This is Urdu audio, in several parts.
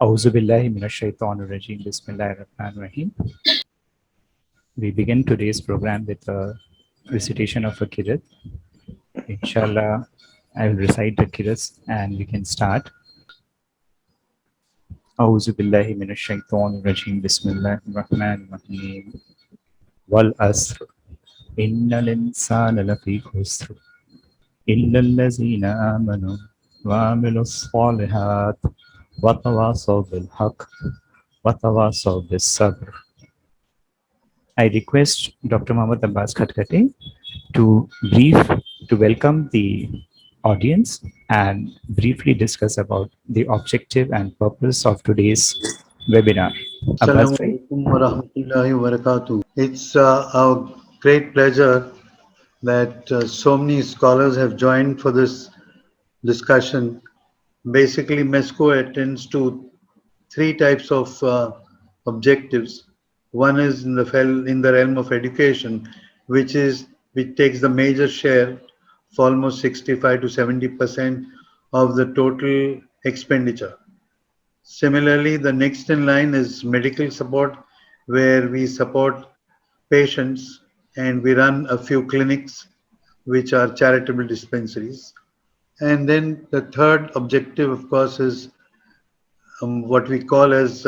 Auzu billahi minash shaitanir rajim. Bismillahir Rahmanir Rahim. We begin today's program with a recitation of a kirat. Inshallah, I will recite the kirats and we can start. Auzu billahi minash shaitanir rajim. Bismillahir Rahmanir Rahim. Wal asr. Innal insana lafi khusr. Illa allazina amanu wa amilus salihat. Wa tawasaw bil haqq. Wa tawasaw bis sabr. I request Dr. Mohammad Abbas Khatkate to welcome the audience and briefly discuss about the objective and purpose of today's webinar. Abbas Assalamu bhai. alaikum wa rahmatullahi wa barakatuh. It's our great pleasure that so many scholars have joined for this discussion. Basically, MESCO attends to three types of objectives. One is in the realm of education, which takes the major share of almost 65 to 70% of the total expenditure. Similarly, the next in line is medical support, where we support patients and we run a few clinics, which are charitable dispensaries. And then the third objective, of course, is what we call as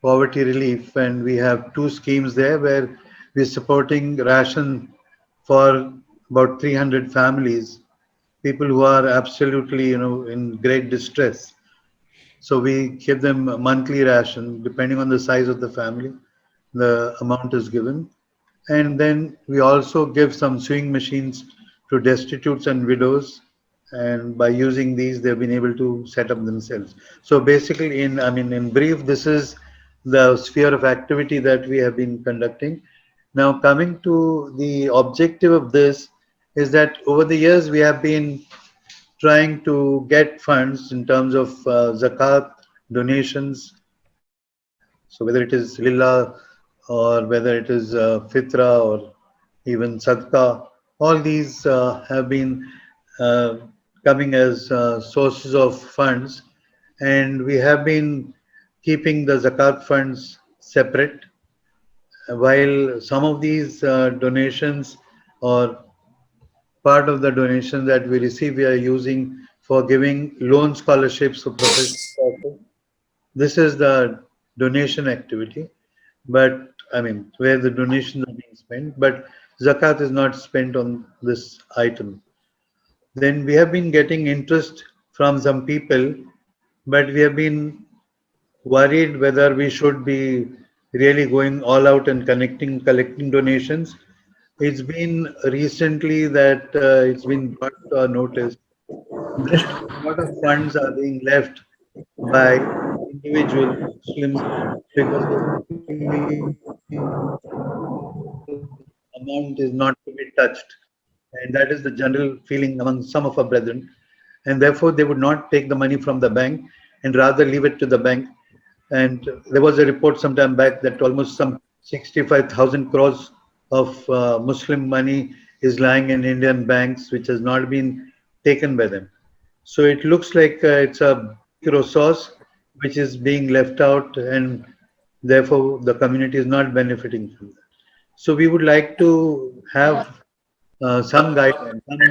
poverty relief. And we have two schemes there where we're supporting ration for about 300 families, people who are absolutely, in great distress. So we give them a monthly ration, depending on the size of the family, the amount is given. And then we also give some sewing machines to destitutes and widows. And by using these, they've been able to set up themselves. So basically, in brief, this is the sphere of activity that we have been conducting. Now, coming to the objective of this is that over the years, we have been trying to get funds in terms of zakat, donations. So whether it is lillah or whether it is fitra or even sadqa, all these have been uh, coming as sources of funds, and we have been keeping the zakat funds separate, while some of these donations or part of the donation that we receive, we are using for giving loan scholarships for professional courses. This is the donation activity, but where the donations are being spent, but zakat is not spent on this item. Then we have been getting interest from some people, but we have been worried whether we should be really going all out and collecting donations. It's been recently that it's been brought to our notice that a lot of funds are being left by individual Muslims because they feel amount is not to be touched. And that is the general feeling among some of our brethren. And therefore, they would not take the money from the bank and rather leave it to the bank. And there was a report some time back that almost some 65,000 crores of Muslim money is lying in Indian banks, which has not been taken by them. So it looks like it's a big resource which is being left out, and therefore the community is not benefiting from that. So we would like to have some guidelines, some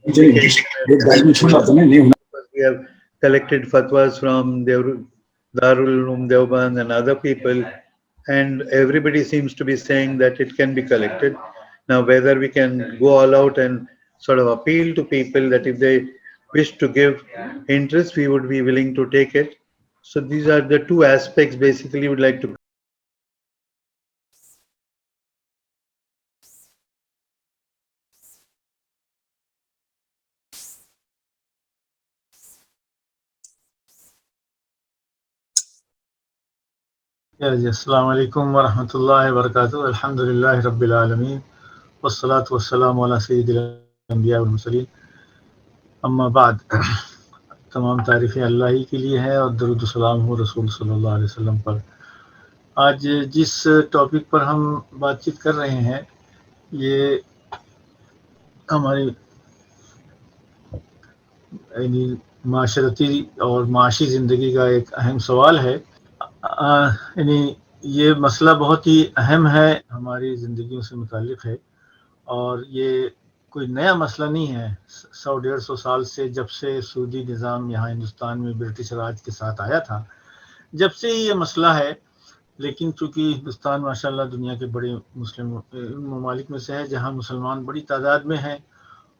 indication as to how to go about it, because we have collected fatwas from Darul Uloom Deoband and other people, and everybody seems to be saying that it can be collected. Now, whether we can go all out and sort of appeal to people that if they wish to give interest, we would be willing to take it. So these are the two aspects basically would like to. السلام علیکم ورحمۃ اللہ وبرکاتہ. الحمد للہ رب العالمین والصلاة والسلام علی سید الانبیاء والمرسلین. اما بعد، تمام تعریفیں اللہ ہی کے لیے ہیں اور درود و سلام ہو رسول صلی اللہ علیہ وسلم پر. آج جس ٹاپک پر ہم بات چیت کر رہے ہیں یہ ہماری معاشرتی اور معاشی زندگی کا ایک اہم سوال ہے. یعنی یہ مسئلہ بہت ہی اہم ہے، ہماری زندگیوں سے متعلق ہے، اور یہ کوئی نیا مسئلہ نہیں ہے. 100-150 سال سے جب سے سودی نظام یہاں ہندوستان میں برٹش راج کے ساتھ آیا تھا، جب سے ہی یہ مسئلہ ہے. لیکن چونکہ ہندوستان ماشاءاللہ دنیا کے بڑے مسلم ممالک میں سے ہے جہاں مسلمان بڑی تعداد میں ہیں،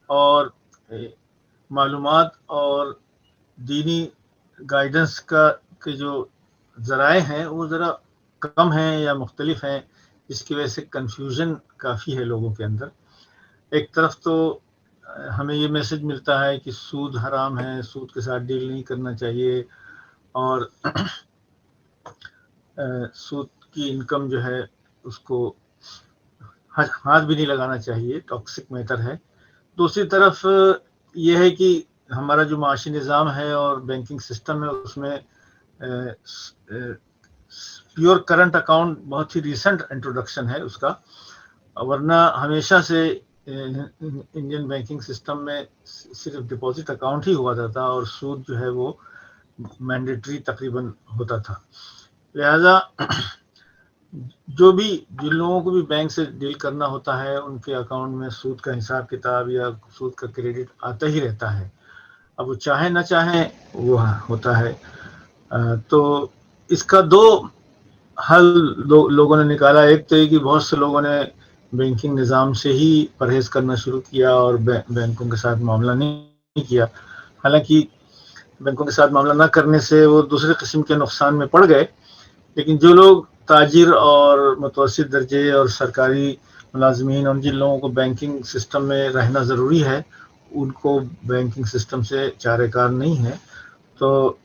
اور معلومات اور دینی گائیڈنس کے جو ذرائع ہیں وہ ذرا کم ہیں یا مختلف ہیں، جس کی وجہ سے کنفیوژن کافی ہے لوگوں کے اندر. ایک طرف تو ہمیں یہ میسج ملتا ہے کہ سود حرام ہے، سود کے ساتھ ڈیل نہیں کرنا چاہیے، اور سود کی انکم جو ہے اس کو ہاتھ بھی نہیں لگانا چاہیے، ٹاکسک میٹر ہے. دوسری طرف یہ ہے کہ ہمارا جو معاشی نظام ہے اور بینکنگ سسٹم ہے، اس میں پیور کرنٹ اکاؤنٹ بہت ہی ریسنٹ انٹروڈکشن ہے اس کا، ورنہ ہمیشہ سے انڈین بینکنگ سسٹم میں صرف ڈپازٹ اکاؤنٹ ہی ہوا تھا، اور سود جو ہے وہ مینڈیٹری تقریباً ہوتا تھا. لہذا جن لوگوں کو بھی بینک سے ڈیل کرنا ہوتا ہے، ان کے اکاؤنٹ میں سود کا حساب کتاب یا سود کا کریڈٹ آتا ہی رہتا ہے. اب وہ چاہیں نہ چاہیں وہ ہوتا ہے. تو اس کا دو حل لوگوں نے نکالا. ایک تو یہ کہ بہت سے لوگوں نے بینکنگ نظام سے ہی پرہیز کرنا شروع کیا اور بینکوں کے ساتھ معاملہ نہیں کیا. حالانکہ بینکوں کے ساتھ معاملہ نہ کرنے سے وہ دوسرے قسم کے نقصان میں پڑ گئے، لیکن جو لوگ تاجر اور متوسط درجے اور سرکاری ملازمین اور جن لوگوں کو بینکنگ سسٹم میں رہنا ضروری ہے، ان کو بینکنگ سسٹم سے چارہ کار نہیں ہے، تو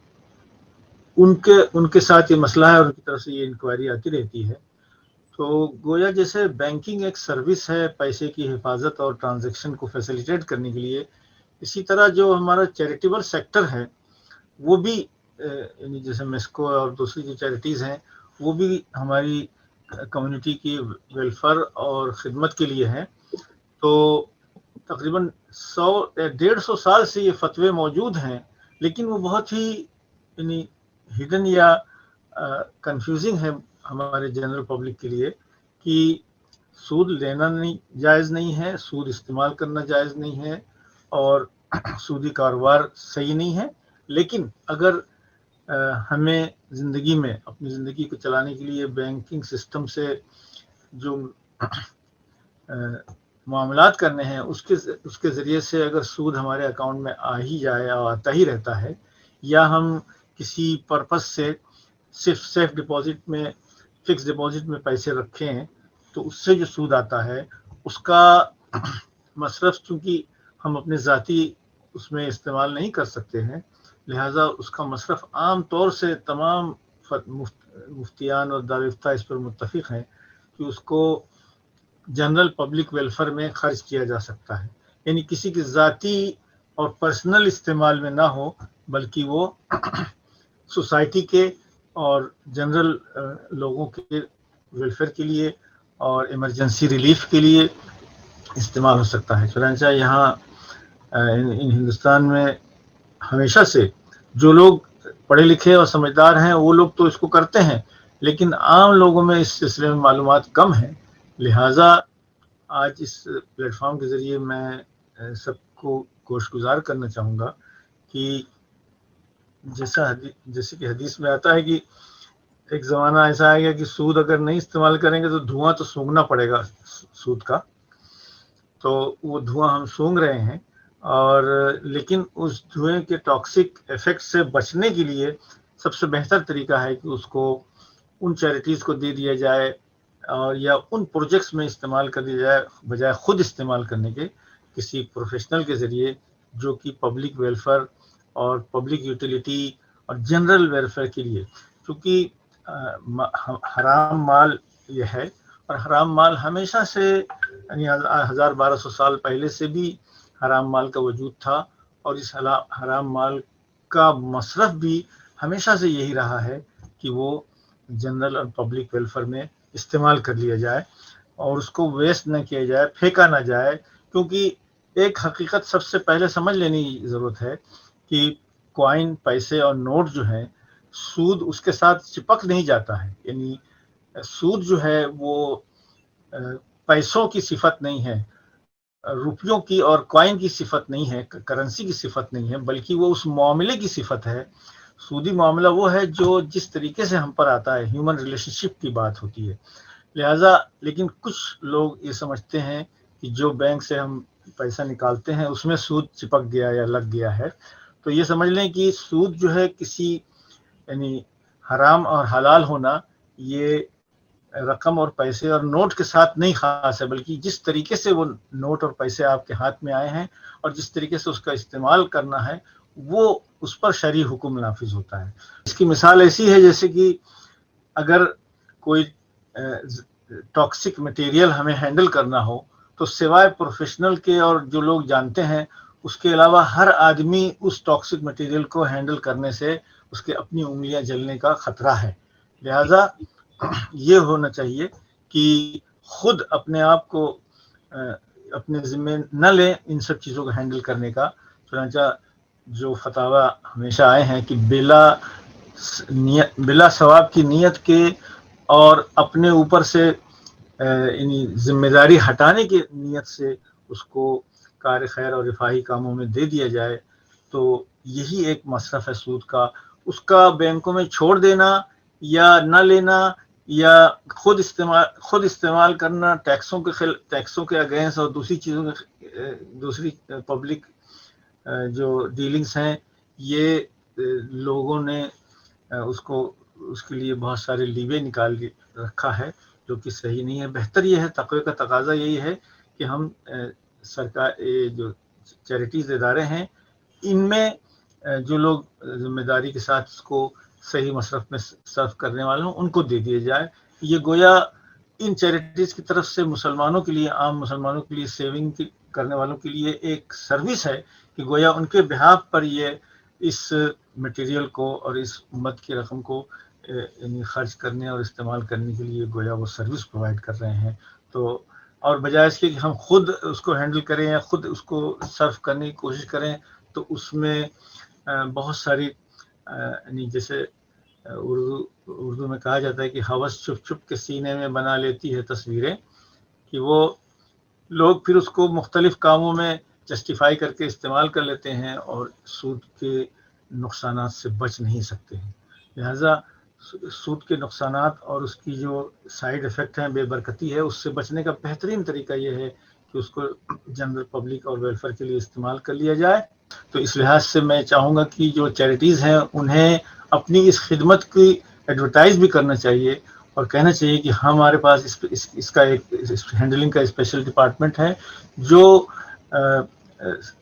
ان کے ساتھ یہ مسئلہ ہے اور ان کی طرف سے یہ انکوائری آتی رہتی ہے. تو گویا جیسے بینکنگ ایک سروس ہے پیسے کی حفاظت اور ٹرانزیکشن کو فیسیلیٹیٹ کرنے کے لیے، اسی طرح جو ہمارا چیریٹیبل سیکٹر ہے وہ بھی یعنی جیسے میسکو اور دوسری جو چیریٹیز ہیں وہ بھی ہماری کمیونٹی کی ویلفیئر اور خدمت کے لیے ہیں. تو تقریباً 100-150 سال سے یہ فتوے موجود ہیں، لیکن وہ بہت ہی یعنی ہڈن یا کنفیوزنگ ہے ہمارے جنرل پبلک کے لیے، کہ سود لینا جائز نہیں ہے، سود استعمال کرنا جائز نہیں ہے، اور سودی کاروبار صحیح نہیں ہے. لیکن اگر ہمیں زندگی میں اپنی زندگی کو چلانے کے لیے بینکنگ سسٹم سے جو معاملات کرنے ہیں اس کے ذریعے سے اگر سود ہمارے اکاؤنٹ میں آ ہی جائے اور آتا ہی رہتا ہے، یا ہم کسی پرپس سے صرف سیف ڈپازٹ میں فکس ڈپازٹ میں پیسے رکھیں، تو اس سے جو سود آتا ہے اس کا مصرف چونکہ ہم اپنے ذاتی اس میں استعمال نہیں کر سکتے ہیں، لہٰذا اس کا مصرف عام طور سے تمام مفتیان اور دارافتہ اس پر متفق ہیں کہ اس کو جنرل پبلک ویلفیئر میں خرچ کیا جا سکتا ہے. یعنی کسی کی ذاتی اور پرسنل استعمال میں نہ ہو، بلکہ وہ سوسائٹی کے اور جنرل لوگوں کے ویلفیئر کے لیے اور ایمرجنسی ریلیف کے لیے استعمال ہو سکتا ہے. چنانچہ یہاں ہندوستان میں ہمیشہ سے جو لوگ پڑھے لکھے اور سمجھدار ہیں وہ لوگ تو اس کو کرتے ہیں، لیکن عام لوگوں میں اس سلسلے میں معلومات کم ہیں. لہٰذا آج اس پلیٹ فارم کے ذریعے میں سب کو گوش گزار کرنا چاہوں گا کہ جیسے کہ حدیث میں آتا ہے کہ ایک زمانہ ایسا آئے گا کہ سود اگر نہیں استعمال کریں گے تو دھواں تو سونگنا پڑے گا سود کا. تو وہ دھواں ہم سونگ رہے ہیں، اور لیکن اس دھوئیں کے ٹاکسک ایفیکٹ سے بچنے کے لیے سب سے بہتر طریقہ ہے کہ اس کو ان چیریٹیز کو دے دیا جائے، اور یا ان پروجیکٹس میں استعمال کر دیا جائے بجائے خود استعمال کرنے کے کسی پروفیشنل کے ذریعے، جو کہ پبلک ویلفیئر اور پبلک یوٹیلیٹی اور جنرل ویلفیئر کے لیے. کیونکہ حرام مال یہ ہے، اور حرام مال ہمیشہ سے یعنی 1200 سال پہلے سے بھی حرام مال کا وجود تھا، اور اس حرام مال کا مصرف بھی ہمیشہ سے یہی رہا ہے کہ وہ جنرل اور پبلک ویلفیئر میں استعمال کر لیا جائے اور اس کو ویسٹ نہ کیا جائے، پھینکا نہ جائے. کیونکہ ایک حقیقت سب سے پہلے سمجھ لینی ضرورت ہے کہ کوائن، پیسے اور نوٹ جو ہیں، سود اس کے ساتھ چپک نہیں جاتا ہے. یعنی سود جو ہے وہ پیسوں کی صفت نہیں ہے، روپیوں کی اور کوائن کی صفت نہیں ہے، کرنسی کی صفت نہیں ہے، بلکہ وہ اس معاملے کی صفت ہے. سودی معاملہ وہ ہے جو جس طریقے سے ہم پر آتا ہے، ہیومن ریلیشن شپ کی بات ہوتی ہے. لہٰذا لیکن کچھ لوگ یہ سمجھتے ہیں کہ جو بینک سے ہم پیسہ نکالتے ہیں اس میں سود چپک گیا یا لگ گیا ہے. تو یہ سمجھ لیں کہ سود جو ہے کسی یعنی حرام اور حلال ہونا یہ رقم اور پیسے اور نوٹ کے ساتھ نہیں خاص ہے، بلکہ جس طریقے سے وہ نوٹ اور پیسے آپ کے ہاتھ میں آئے ہیں اور جس طریقے سے اس کا استعمال کرنا ہے وہ اس پر شرعی حکم نافذ ہوتا ہے. اس کی مثال ایسی ہے جیسے کہ اگر کوئی ٹاکسک مٹیریل ہمیں ہینڈل کرنا ہو تو سوائے پروفیشنل کے اور جو لوگ جانتے ہیں اس کے علاوہ ہر آدمی اس ٹاکسک مٹیریل کو ہینڈل کرنے سے اس کے اپنی انگلیاں جلنے کا خطرہ ہے. لہذا یہ ہونا چاہیے کہ خود اپنے آپ کو اپنے ذمے نہ لیں ان سب چیزوں کو ہینڈل کرنے کا. چنانچہ جو فتاوی ہمیشہ آئے ہیں کہ بلا ثواب کی نیت کے اور اپنے اوپر سے یعنی ذمہ داری ہٹانے کی نیت سے اس کو کار خیر اور رفاہی کاموں میں دے دیا جائے تو یہی ایک مصرف ہے سود کا. اس کا بینکوں میں چھوڑ دینا یا نہ لینا یا خود استعمال کرنا ٹیکسوں کے اگینسٹ اور دوسری چیزوں کے دوسری پبلک جو ڈیلنگس ہیں، یہ لوگوں نے اس کے لیے بہت سارے لیوے نکال رکھا ہے جو کہ صحیح نہیں ہے. بہتر یہ ہے، تقوی کا تقاضا یہی ہے کہ ہم سرکار جو چیریٹیز ادارے ہیں ان میں جو لوگ ذمہ داری کے ساتھ اس کو صحیح مصرف میں صرف کرنے والے ہوں ان کو دے دیا جائے. یہ گویا ان چیریٹیز کی طرف سے مسلمانوں کے لیے، عام مسلمانوں کے لیے، سیونگ کرنے والوں کے لیے ایک سروس ہے کہ گویا ان کے بہاف پر یہ اس مٹیریل کو اور اس امت کی رقم کو یعنی خرچ کرنے اور استعمال کرنے کے لیے گویا وہ سروس پرووائڈ کر رہے ہیں. تو اور بجائے اس کے کہ ہم خود اس کو ہینڈل کریں یا خود اس کو سرو کرنے کی کوشش کریں تو اس میں بہت ساری یعنی جیسے اردو میں کہا جاتا ہے کہ ہوس چھپ چھپ کے سینے میں بنا لیتی ہے تصویریں، کہ وہ لوگ پھر اس کو مختلف کاموں میں جسٹیفائی کر کے استعمال کر لیتے ہیں اور سود کے نقصانات سے بچ نہیں سکتے ہیں. لہذا سود کے نقصانات اور اس کی جو سائیڈ افیکٹ ہیں، بے برکتی ہے، اس سے بچنے کا بہترین طریقہ یہ ہے کہ اس کو جنرل پبلک اور ویلفیئر کے لیے استعمال کر لیا جائے. تو اس لحاظ سے میں چاہوں گا کہ جو چیریٹیز ہیں انہیں اپنی اس خدمت کی ایڈورٹائز بھی کرنا چاہیے اور کہنا چاہیے کہ ہمارے پاس اس کا ایک ہینڈلنگ کا اسپیشل ڈپارٹمنٹ ہے جو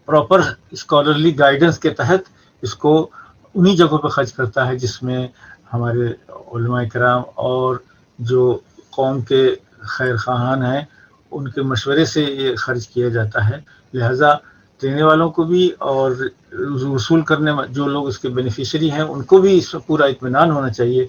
پراپر اسکالرلی گائیڈنس کے تحت اس کو انہی جگہوں پہ خرچ کرتا ہے جس میں ہمارے علماء کرام اور جو قوم کے خیر خواہان ہیں ان کے مشورے سے یہ خرچ کیا جاتا ہے. لہذا دینے والوں کو بھی اور وصول کرنے جو لوگ اس کے بینیفیشری ہیں ان کو بھی اس پر پورا اطمینان ہونا چاہیے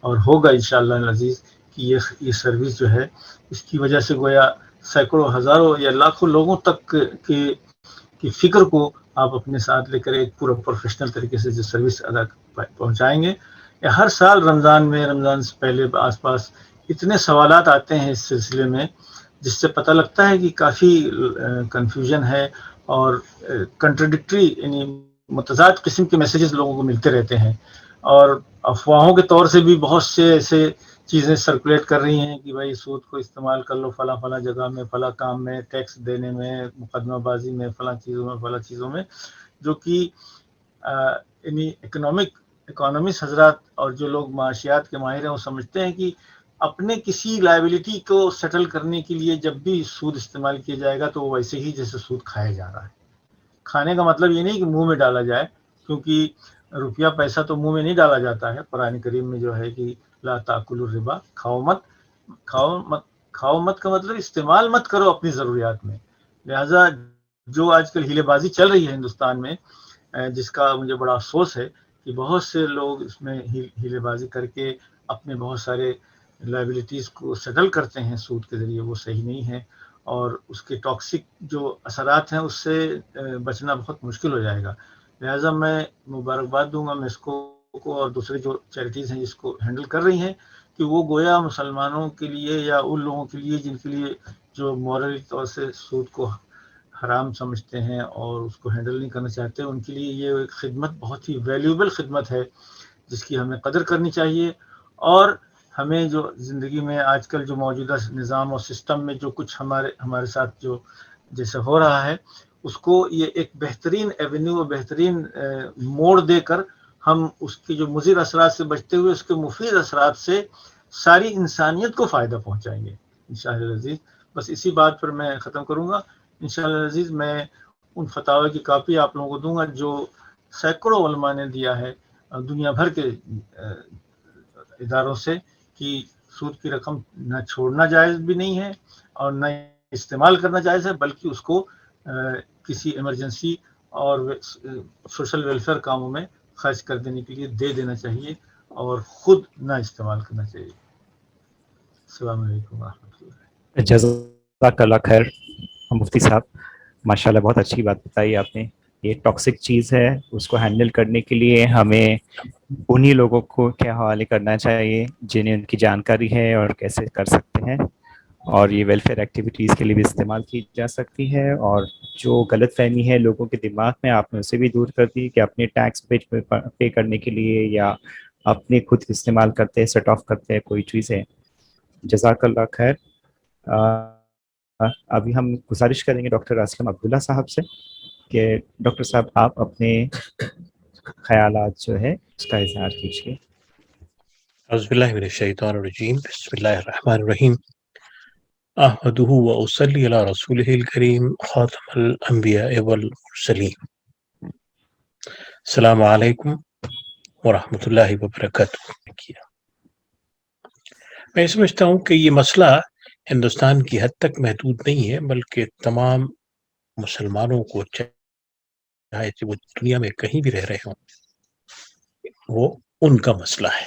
اور ہوگا انشاءاللہ العزیز کہ یہ سروس جو ہے اس کی وجہ سے گویا سینکڑوں ہزاروں یا لاکھوں لوگوں تک کی فکر کو آپ اپنے ساتھ لے کر ایک پورا پروفیشنل طریقے سے جو سروس ادا پہنچائیں گے. ہر سال رمضان سے پہلے آس پاس اتنے سوالات آتے ہیں اس سلسلے میں جس سے پتہ لگتا ہے کہ کافی کنفیوژن ہے اور کنٹراڈکٹری یعنی متضاد قسم کے میسیجز لوگوں کو ملتے رہتے ہیں اور افواہوں کے طور سے بھی بہت سے ایسے چیزیں سرکولیٹ کر رہی ہیں کہ بھائی سود کو استعمال کر لو فلاں جگہ میں، فلاں کام میں، ٹیکس دینے میں، مقدمہ بازی میں، فلاں چیزوں میں جو کہ یعنی اکانومسٹ حضرات اور جو لوگ معاشیات کے ماہر ہیں وہ سمجھتے ہیں کہ اپنے کسی لائبلٹی کو سیٹل کرنے کے لیے جب بھی سود استعمال کیا جائے گا تو وہ ویسے ہی جیسے سود کھایا جا رہا ہے. کھانے کا مطلب یہ نہیں کہ منہ میں ڈالا جائے، کیونکہ روپیہ پیسہ تو منہ میں نہیں ڈالا جاتا ہے. قرآن کریم میں جو ہے کہ لا تاکلوا الربا، کھاؤ مت کا مطلب استعمال مت کرو اپنی ضروریات میں. لہذا جو آج کل ہیلے بازی چل رہی ہے ہندوستان میں جس کا مجھے بڑا افسوس ہے کہ بہت سے لوگ اس میں ہیلے بازی کر کے اپنے بہت سارے لائبلٹیز کو سیٹل کرتے ہیں سود کے ذریعے، وہ صحیح نہیں ہے اور اس کے ٹاکسک جو اثرات ہیں اس سے بچنا بہت مشکل ہو جائے گا. لہٰذا میں مبارکباد دوں گا میسکو کو اور دوسرے جو چیریٹیز ہیں جس کو ہینڈل کر رہی ہیں کہ وہ گویا مسلمانوں کے لیے یا ان لوگوں کے لیے جن کے لیے جو مورلی طور سے سود کو حرام سمجھتے ہیں اور اس کو ہینڈل نہیں کرنا چاہتے، ان کے لیے یہ ایک خدمت بہت ہی ویلیوبل خدمت ہے جس کی ہمیں قدر کرنی چاہیے. اور ہمیں جو زندگی میں آج کل جو موجودہ نظام اور سسٹم میں جو کچھ ہمارے ساتھ جو جیسے ہو رہا ہے، اس کو یہ ایک بہترین ایونیو اور بہترین موڑ دے کر ہم اس کے جو مضر اثرات سے بچتے ہوئے اس کے مفید اثرات سے ساری انسانیت کو فائدہ پہنچائیں گے انشاءاللہ العزیز. بس اسی بات پر میں ختم کروں گا. انشاءاللہ العزیز میں ان فتاوی کی کاپی آپ لوگوں کو دوں گا جو سینکڑوں علماء نے دیا ہے دنیا بھر کے اداروں سے کہ سود کی رقم نہ چھوڑنا جائز بھی نہیں ہے اور نہ استعمال کرنا جائز ہے، بلکہ اس کو کسی ایمرجنسی اور سوشل ویلفیئر کاموں میں خرچ کر دینے کے لیے دے دینا چاہیے اور خود نہ استعمال کرنا چاہیے. السلام علیکم ورحمۃ اللہ. جزاک اللہ خیر مفتی صاحب، ماشاءاللہ بہت اچھی بات بتائی آپ نے. یہ ٹاکسک چیز ہے، اس کو ہینڈل کرنے کے لیے ہمیں انہی لوگوں کو کیا حوالے کرنا چاہیے جنہیں ان کی جانکاری ہے اور کیسے کر سکتے ہیں، اور یہ ویلفیئر ایکٹیویٹیز کے لیے بھی استعمال کی جا سکتی ہے. اور جو غلط فہمی ہے لوگوں کے دماغ میں، آپ نے اسے بھی دور کر دی کہ اپنے ٹیکس پے کرنے کے لیے یا اپنے خود استعمال کرتے سیٹ آف کرتے ہیں کوئی چیزیں. جزاک اللہ خیر. ابھی ہم گزارش کریں گے ڈاکٹر اسلم عبداللہ صاحب سے کہ ڈاکٹر صاحب آپ اپنے خیالات جو ہے اس کا اظہار کیجیے. اعوذ باللہ من الشیطان الرجیم، بسم اللہ الرحمن الرحیم. احمدہ و اصلی علی رسولہ الکریم خاتم الانبیاء والمرسلین. السلام علیکم ورحمۃ اللہ وبرکاتہ. میں سمجھتا ہوں کہ یہ مسئلہ ہندوستان کی حد تک محدود نہیں ہے، بلکہ تمام مسلمانوں کو چاہے وہ دنیا میں کہیں بھی رہ رہے ہوں، وہ ان کا مسئلہ ہے.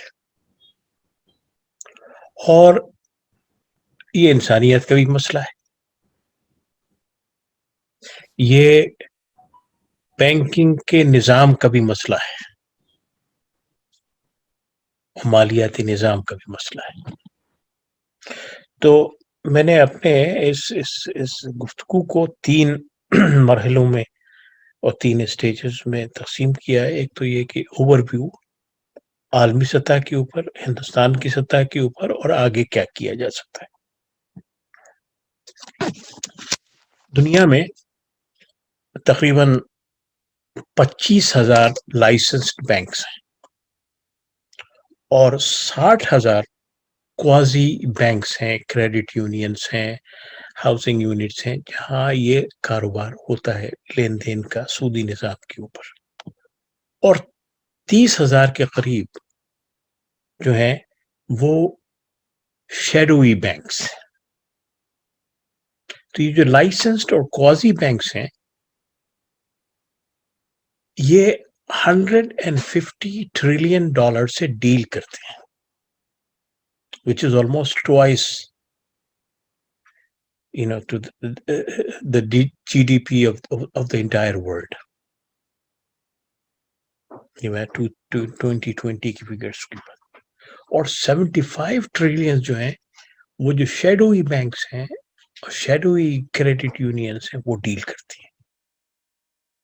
اور یہ انسانیت کا بھی مسئلہ ہے. یہ بینکنگ کے نظام کا بھی مسئلہ ہے، مالیاتی نظام کا بھی مسئلہ ہے. تو میں نے اپنے اس گفتگو کو 3 مرحلوں میں اور 3 اسٹیجز میں تقسیم کیا ہے. ایک تو یہ کہ اوور ویو عالمی سطح کے اوپر، ہندوستان کی سطح کے اوپر، اور آگے کیا کیا جا سکتا ہے. دنیا میں تقریباً 25,000 لائسنسڈ بینکس ہیں اور 60,000 کوازی بینکس ہیں، کریڈٹ یونینز ہیں، ہاؤسنگ یونٹس ہیں، جہاں یہ کاروبار ہوتا ہے لین دین کا سودی نظام کے اوپر. اور 30,000 کے قریب جو ہیں وہ شیڈوئی بینکس ہیں. تو یہ جو لائسنسڈ اور کوازی بینکس ہیں یہ $150 ٹریلین سے ڈیل کرتے ہیں، which is almost twice to the GDP of the entire world. یہ میں 2020 کی فگرس کی بات. اور 75 ٹریلین جو ہیں وہ جو شیڈوئی بینکس ہیں اور شیڈوئی کریڈٹ یونینز ہیں وہ ڈیل کرتی ہیں.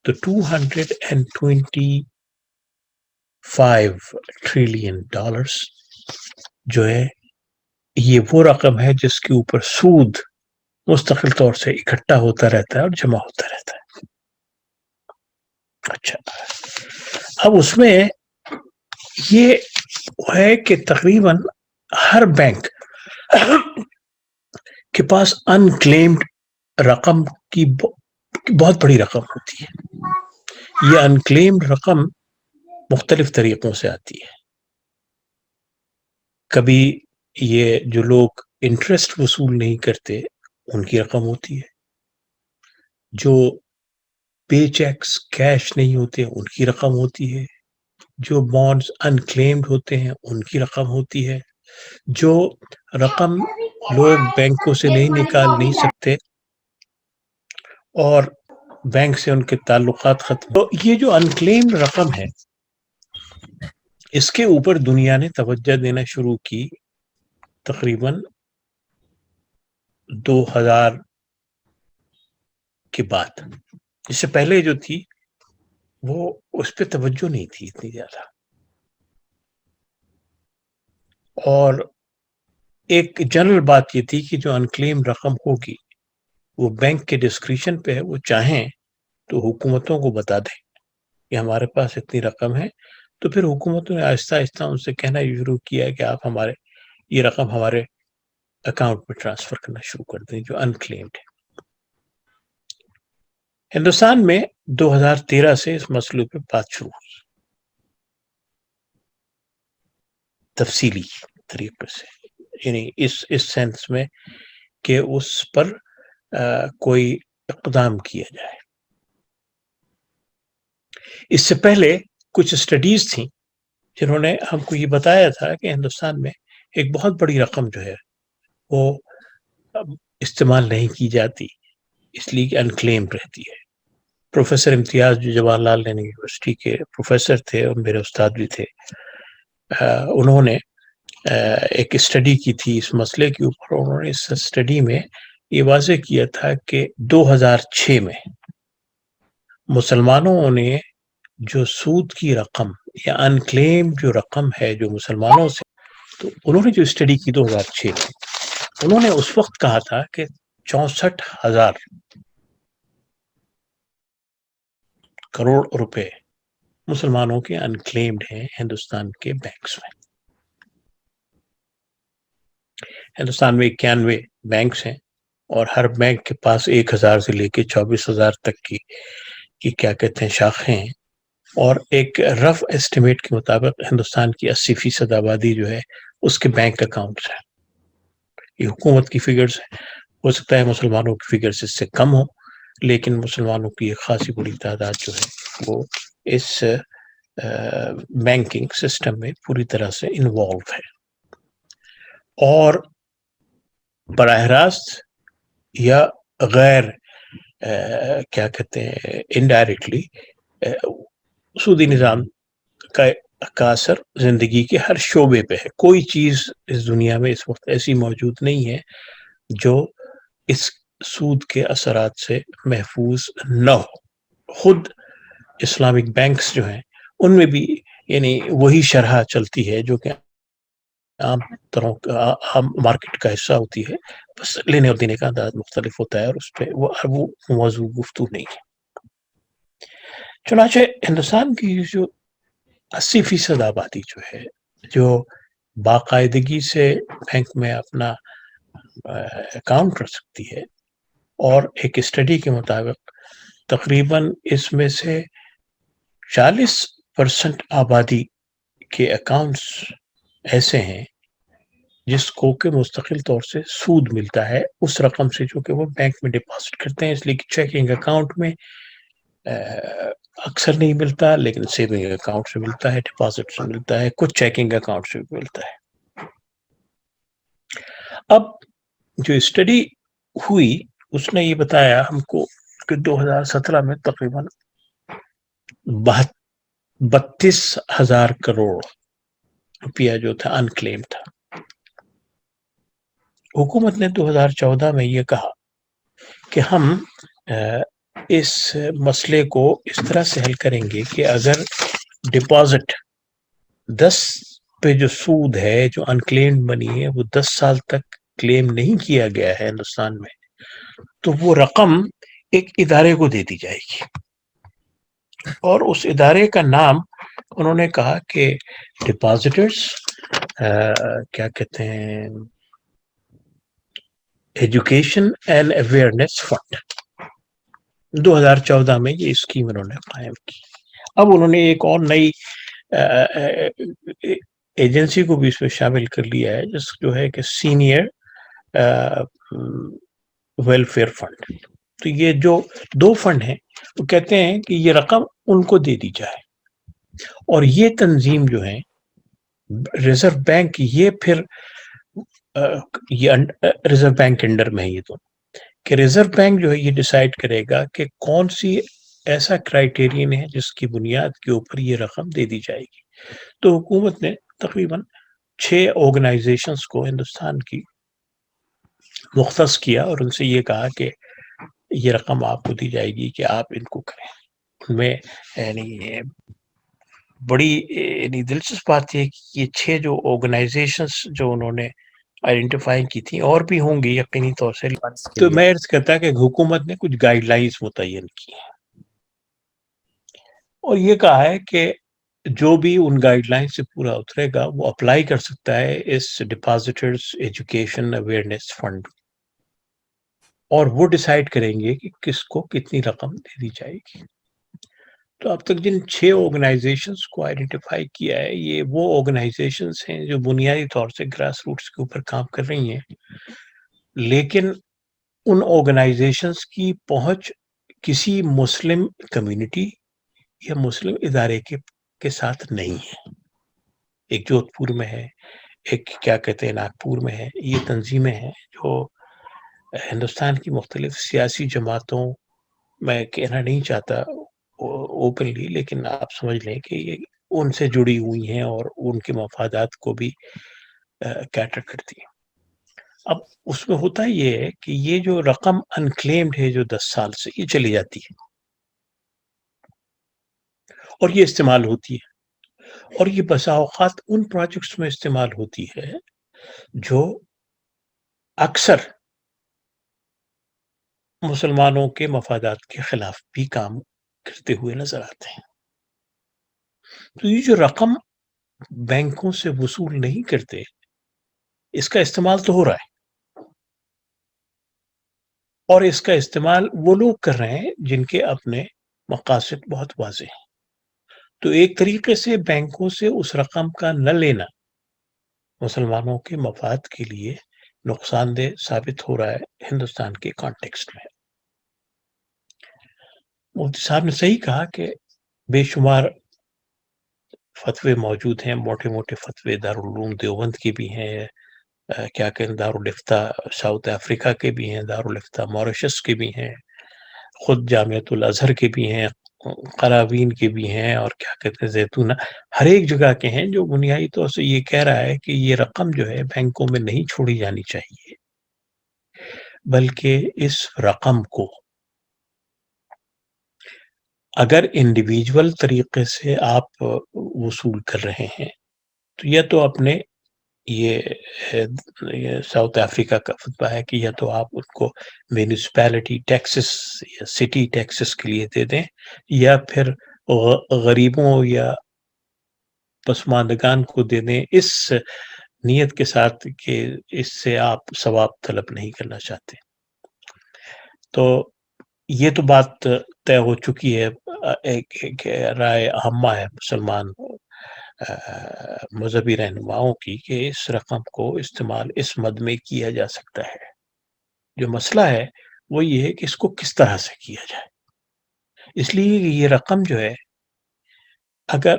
تو $225 ٹریلین جو ہے یہ وہ رقم ہے جس کے اوپر سود مستقل طور سے اکٹھا ہوتا رہتا ہے اور جمع ہوتا رہتا ہے. اچھا، اب اس میں یہ ہے کہ تقریباً ہر بینک کے پاس انکلیمڈ رقم کی بہت بڑی رقم ہوتی ہے. یہ انکلیمڈ رقم مختلف طریقوں سے آتی ہے. کبھی یہ جو لوگ انٹرسٹ وصول نہیں کرتے ان کی رقم ہوتی ہے، جو پے چیکس کیش نہیں ہوتے ان کی رقم ہوتی ہے، جو بانڈز انکلیمڈ ہوتے ہیں ان کی رقم ہوتی ہے، جو رقم لوگ بینکوں سے نہیں نکال نہیں سکتے اور بینک سے ان کے تعلقات ختم. تو یہ جو انکلیم رقم ہے اس کے اوپر دنیا نے توجہ دینا شروع کی تقریباً 2000 کے بعد. اس سے پہلے جو تھی وہ اس پہ توجہ نہیں تھی اتنی زیادہ. اور ایک جنرل بات یہ تھی کہ جو انکلیم رقم ہوگی وہ بینک کے ڈسکریشن پہ ہے، وہ چاہیں تو حکومتوں کو بتا دیں کہ ہمارے پاس اتنی رقم ہے. تو پھر حکومتوں نے آہستہ آہستہ ان سے کہنا شروع کیا کہ آپ ہمارے یہ رقم ہمارے اکاؤنٹ میں ٹرانسفر کرنا شروع کر دیں جو انکلیمڈ ہے. ہندوستان میں 2013 سے اس مسئلے پہ بات شروع ہوئی تفصیلی طریقے سے، یعنی اس سینس میں کہ اس پر کوئی اقدام کیا جائے. اس سے پہلے کچھ اسٹڈیز تھیں جنہوں نے ہم کو یہ بتایا تھا کہ ہندوستان میں ایک بہت بڑی رقم جو ہے وہ استعمال نہیں کی جاتی اس لیے کہ انکلیم رہتی ہے. پروفیسر امتیاز جو جواہر لال نہرو یونیورسٹی کے پروفیسر تھے اور میرے استاد بھی تھے، انہوں نے ایک اسٹڈی کی تھی اس مسئلے کے اوپر. انہوں نے اس اسٹڈی میں یہ واضح کیا تھا کہ 2006 میں مسلمانوں نے جو سود کی رقم یا انکلیم جو رقم ہے جو مسلمانوں سے، تو انہوں نے جو اسٹڈی کی 2006 میں، انہوں نے اس وقت کہا تھا کہ 64,000 کروڑ روپے مسلمانوں کے انکلیمڈ ہیں ہندوستان کے بینکس میں. ہندوستان میں 91 بینکس ہیں اور ہر بینک کے پاس 1,000 سے لے کے 24,000 تک کی کیا کہتے ہیں شاخیں ہیں. اور ایک رف ایسٹیمیٹ کے مطابق ہندوستان کی 80% آبادی جو ہے اس کے بینک اکاؤنٹس ہیں. یہ حکومت کی فگرز ہیں، ہو سکتا ہے مسلمانوں کی فگرز اس سے کم ہوں، لیکن مسلمانوں کی ایک خاصی بڑی تعداد جو ہے وہ اس بینکنگ سسٹم میں پوری طرح سے انوالو ہے. اور براہ راست یا غیر کیا کہتے ہیں انڈائریکٹلی سودی نظام کا اثر زندگی کے ہر شعبے پہ ہے. کوئی چیز اس دنیا میں اس وقت ایسی موجود نہیں ہے جو اس سود کے اثرات سے محفوظ نہ ہو. خود اسلامک بینکس جو ہیں ان میں بھی یعنی وہی شرح چلتی ہے جو کہ عام مارکیٹ کا حصہ ہوتی ہے، بس لینے اور دینے کا انداز مختلف ہوتا ہے اور اس پہ وہ موضوع گفتگو نہیں ہے. چنانچہ ہندوستان کی جو 80% آبادی جو ہے جو باقاعدگی سے بینک میں اپنا اکاؤنٹ رکھ سکتی ہے، اور ایک اسٹڈی کے مطابق تقریباً اس میں سے 40% آبادی کے اکاؤنٹس ایسے ہیں جس کو کہ مستقل طور سے سود ملتا ہے اس رقم سے جو کہ وہ بینک میں ڈپازٹ کرتے ہیں. اس لیے کہ چیکنگ اکاؤنٹ میں اکثر نہیں ملتا، لیکن سیونگ اکاؤنٹ سے ملتا ہے، ڈپازٹ سے ملتا ہے، کچھ چیکنگ اکاؤنٹ سے بھی ملتا ہے. اب جو اسٹڈی ہوئی اس نے یہ بتایا ہم کو کہ 2017 میں تقریباً 32,000 کروڑ روپیہ جو تھا انکلیم تھا. حکومت نے 2014 میں یہ کہا کہ ہم اس مسئلے کو اس طرح سے حل کریں گے کہ اگر ڈپازٹ 10 پہ جو سود ہے جو انکلیم بنی ہے وہ 10 سال تک کلیم نہیں کیا گیا ہے ہندوستان میں، تو وہ رقم ایک ادارے کو دے دی جائے گی. اور اس ادارے کا نام انہوں نے کہا کہ ڈپازٹرز کیا کہتے ہیں ایجوکیشن اینڈ اویئرنیس فنڈ. 2014 میں یہ اسکیم انہوں نے قائم کی. اب انہوں نے ایک اور نئی ایجنسی کو بھی اس میں شامل کر لیا ہے جس جو ہے کہ سینئر ویلفیئر فنڈ. تو یہ جو 2 فنڈ ہیں وہ کہتے ہیں کہ یہ رقم ان کو دے دی جائے، اور یہ تنظیم جو ہے ریزرو بینک، یہ پھر یہ ریزرو بینک کے انڈر میں ہے یہ تو کہ ریزرو بینک جو ہے یہ ڈیسائیڈ کرے گا کہ کون سی ایسا کرائیٹیرین ہے جس کی بنیاد کے اوپر یہ رقم دے دی جائے گی. تو حکومت نے تقریباً 6 آرگنائزیشنز کو ہندوستان کی مختص کیا اور ان سے یہ کہا کہ یہ رقم آپ کو دی جائے گی کہ آپ ان کو کریں. ان میں یعنی بڑی یعنی دلچسپ بات یہ کہ یہ 6 جو آرگنائزیشنز جو انہوں نے آئیڈینٹیفائی کی تھی اور بھی ہوں گی یقینی طور سے، فنڈس کے تو لیے. میں عرض کرتا کہ حکومت نے کچھ گائیڈ لائنز متعین کی ہیں اور یہ کہا ہے کہ جو بھی ان گائیڈ لائن سے پورا اترے گا وہ اپلائی کر سکتا ہے اس ڈپازیٹرز ایجوکیشن اویئرنیس فنڈ، اور وہ ڈیسائیڈ کریں گے کہ کس کو کتنی رقم دے دی جائے گی. تو اب تک جن 6 آرگنائزیشنز کو آئیڈینٹیفائی کیا ہے یہ وہ آرگنائزیشنز ہیں جو بنیادی طور سے گراس روٹس کے اوپر کام کر رہی ہیں، لیکن ان آرگنائزیشنز کی پہنچ کسی مسلم کمیونٹی یا مسلم ادارے کے ساتھ نہیں ہے. ایک جودھ پور میں ہے، ایک کیا کہتے ہیں ناگپور میں ہے. یہ تنظیمیں ہیں جو ہندوستان کی مختلف سیاسی جماعتوں، میں کہنا نہیں چاہتا اوپنلی، لیکن آپ سمجھ لیں کہ یہ ان سے جڑی ہوئی ہیں اور ان کے مفادات کو بھی کیٹر کرتی ہیں. اب اس میں ہوتا یہ ہے کہ یہ جو رقم انکلیمڈ ہے جو 10 سال سے یہ چلی جاتی ہے اور یہ استعمال ہوتی ہے، اور یہ بسا اوقات ان پروجیکٹس میں استعمال ہوتی ہے جو اکثر مسلمانوں کے مفادات کے خلاف بھی کام کرتے ہوئے نظر آتے ہیں. تو یہ جو رقم بینکوں سے وصول نہیں کرتے، اس کا استعمال تو ہو رہا ہے، اور اس کا استعمال وہ لوگ کر رہے ہیں جن کے اپنے مقاصد بہت واضح ہیں. تو ایک طریقے سے بینکوں سے اس رقم کا نہ لینا مسلمانوں کے مفاد کے لیے نقصان دہ ثابت ہو رہا ہے ہندوستان کے کانٹیکسٹ میں. مفتی صاحب نے صحیح کہا کہ بے شمار فتوے موجود ہیں، موٹے موٹے فتوے دارالعلوم دیوبند کے بھی ہیں، کیا کہیں دارالفتہ ساؤتھ افریقہ کے بھی ہیں، دارالفتہ موریشس کے بھی ہیں، خود جامعۃ الازہر کے بھی ہیں، قراوین کے بھی ہیں، اور کیا کہتے ہیں زیتونہ، ہر ایک جگہ کے ہیں جو بنیادی طور سے یہ کہہ رہا ہے کہ یہ رقم جو ہے بینکوں میں نہیں چھوڑی جانی چاہیے، بلکہ اس رقم کو اگر انڈیویجول طریقے سے آپ وصول کر رہے ہیں تو یا تو اپنے یہ ساؤتھ افریقہ کا فتویٰ ہے کہ یا تو آپ ان کو میونسپیلٹی ٹیکسز یا سٹی ٹیکسز کے لیے دے دیں، یا پھر غریبوں یا پسماندگان کو دے دیں، اس نیت کے ساتھ کہ اس سے آپ ثواب طلب نہیں کرنا چاہتے. تو یہ تو بات طے ہو چکی ہے، ایک رائے عامہ ہے مسلمان مذہبی رہنماؤں کی کہ اس رقم کو استعمال اس مد میں کیا جا سکتا ہے. جو مسئلہ ہے وہ یہ ہے کہ اس کو کس طرح سے کیا جائے. اس لیے یہ رقم جو ہے اگر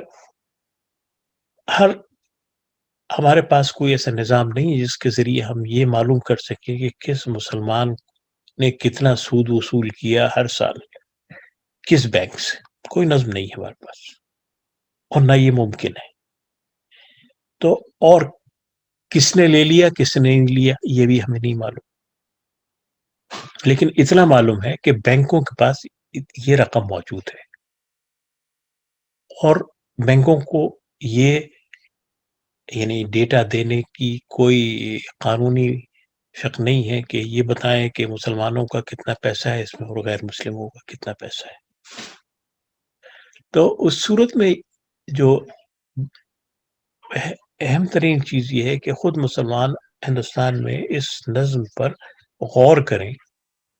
ہمارے پاس کوئی ایسا نظام نہیں ہے جس کے ذریعے ہم یہ معلوم کر سکیں کہ کس مسلمان نے کتنا سود وصول کیا ہر سال کس بینک سے، کوئی نظم نہیں ہے ہمارے پاس، اور نہ یہ ممکن ہے. تو اور کس نے لے لیا کس نے نہیں لیا یہ بھی ہمیں نہیں معلوم، لیکن اتنا معلوم ہے کہ بینکوں کے پاس یہ رقم موجود ہے، اور بینکوں کو یہ یعنی ڈیٹا دینے کی کوئی قانونی شک نہیں ہے کہ یہ بتائیں کہ مسلمانوں کا کتنا پیسہ ہے اس میں اور غیر مسلموں کا کتنا پیسہ ہے. تو اس صورت میں جو اہم ترین چیز یہ ہے کہ خود مسلمان ہندوستان میں اس نظم پر غور کریں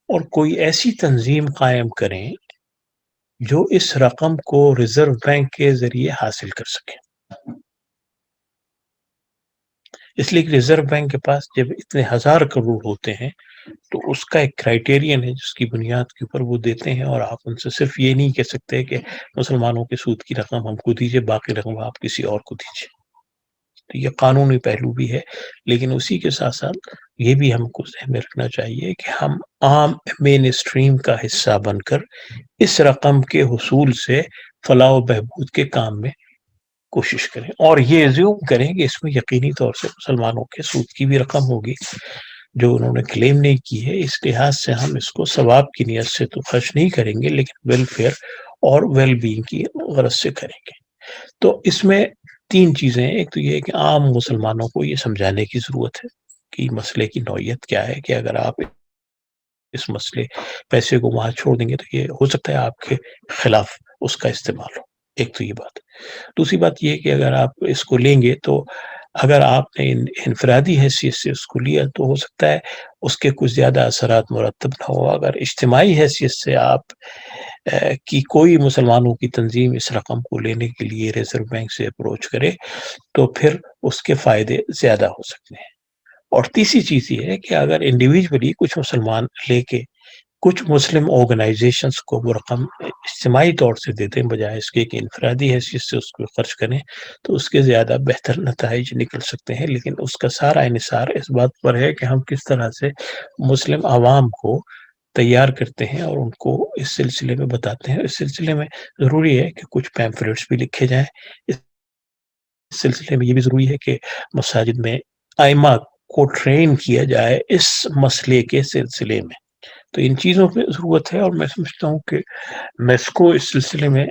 اور کوئی ایسی تنظیم قائم کریں جو اس رقم کو ریزرو بینک کے ذریعے حاصل کر سکے. اس لیے کہ ریزرو بینک کے پاس جب اتنے 1000 کروڑ ہوتے ہیں تو اس کا ایک کرائیٹیرین ہے جس کی بنیاد کے اوپر وہ دیتے ہیں، اور آپ ان سے صرف یہ نہیں کہہ سکتے کہ مسلمانوں کے سود کی رقم ہم کو دیجیے، باقی رقم آپ کسی اور کو دیجیے. تو یہ قانونی پہلو بھی ہے، لیکن اسی کے ساتھ ساتھ یہ بھی ہم کو ذہن میں رکھنا چاہیے کہ ہم عام مین اسٹریم کا حصہ بن کر اس رقم کے حصول سے فلاح و بہبود کے کام میں کوشش کریں، اور یہ زیوم کریں کہ اس میں یقینی طور سے مسلمانوں کے سود کی بھی رقم ہوگی جو انہوں نے کلیم نہیں کی ہے۔ اس لحاظ سے ہم اس کو ثواب کی نیت سے تو خرچ نہیں کریں گے، لیکن ویلفیئر اور ویل بینگ کی غرض سے کریں گے۔ تو اس میں تین چیزیں ہیں۔ ایک تو یہ ہے کہ عام مسلمانوں کو یہ سمجھانے کی ضرورت ہے کہ مسئلے کی نوعیت کیا ہے، کہ اگر آپ اس مسئلے پیسے کو وہاں چھوڑ دیں گے تو یہ ہو سکتا ہے آپ کے خلاف اس کا استعمال ہو۔ ایک تو یہ بات۔ دوسری بات یہ کہ اگر آپ اس کو لیں گے تو اگر آپ نے انفرادی حیثیت سے اس کو لیا تو ہو سکتا ہے اس کے کچھ زیادہ اثرات مرتب نہ ہو۔ اگر اجتماعی حیثیت سے آپ کی کوئی مسلمانوں کی تنظیم اس رقم کو لینے کے لیے ریزرو بینک سے اپروچ کرے تو پھر اس کے فائدے زیادہ ہو سکتے ہیں۔ اور تیسری چیز یہ ہے کہ اگر انڈیویجولی کچھ مسلمان لے کے کچھ مسلم آرگنائزیشنز کو وہ رقم اجتماعی طور سے دیتے ہیں بجائے اس کے کہ انفرادی حیثیت سے اس کو خرچ کریں تو اس کے زیادہ بہتر نتائج نکل سکتے ہیں۔ لیکن اس کا سارا انحصار اس بات پر ہے کہ ہم کس طرح سے مسلم عوام کو تیار کرتے ہیں اور ان کو اس سلسلے میں بتاتے ہیں۔ اس سلسلے میں ضروری ہے کہ کچھ پیمفلیٹس بھی لکھے جائیں۔ اس سلسلے میں یہ بھی ضروری ہے کہ مساجد میں ائمہ کو ٹرین کیا جائے اس مسئلے کے سلسلے میں۔ تو ان چیزوں پہ ضرورت ہے، اور میں سمجھتا ہوں کہ میسکو اس سلسلے میں